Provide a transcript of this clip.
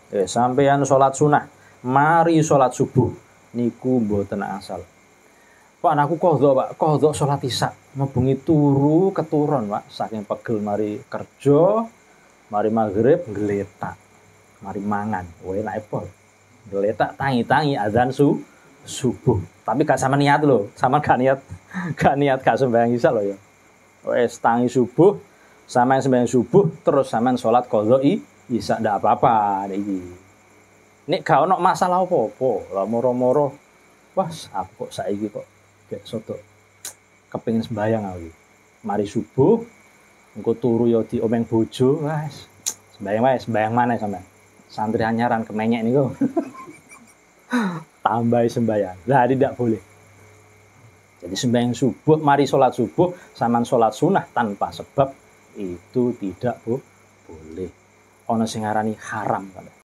Sampeyan salat sunah, mari salat subuh niku mboten asal. Pak aku qadha, Pak, qadha salat isya. Mebengi turu keturun, Pak, saking pegel mari kerja, mari maghrib nggletak. Mari mangan, enake pol. Geletak tangi-tangi azan subuh. Tapi gak sama niat lho, sama gak niat gak sembahyang isya lho ya. Wes tangi subuh, sampean sembahyang subuh terus sampean salat qadha isya ndak apa-apa iki. Nek gak ono masalah apa-apa, lah moro-moro wah aku kok saiki kok gek sodo kepengin sembahyang aku. Mari subuh engko turu ya diomeng bojo, wes sembahyang maneh sampean. Santri anyaran kemenyek niku. Tambahi sembahyang. Lah tidak boleh. Jadi sembahyang subuh, mari sholat subuh, sampean sholat sunah tanpa sebab itu tidak boleh. Ono sing ngarani haram.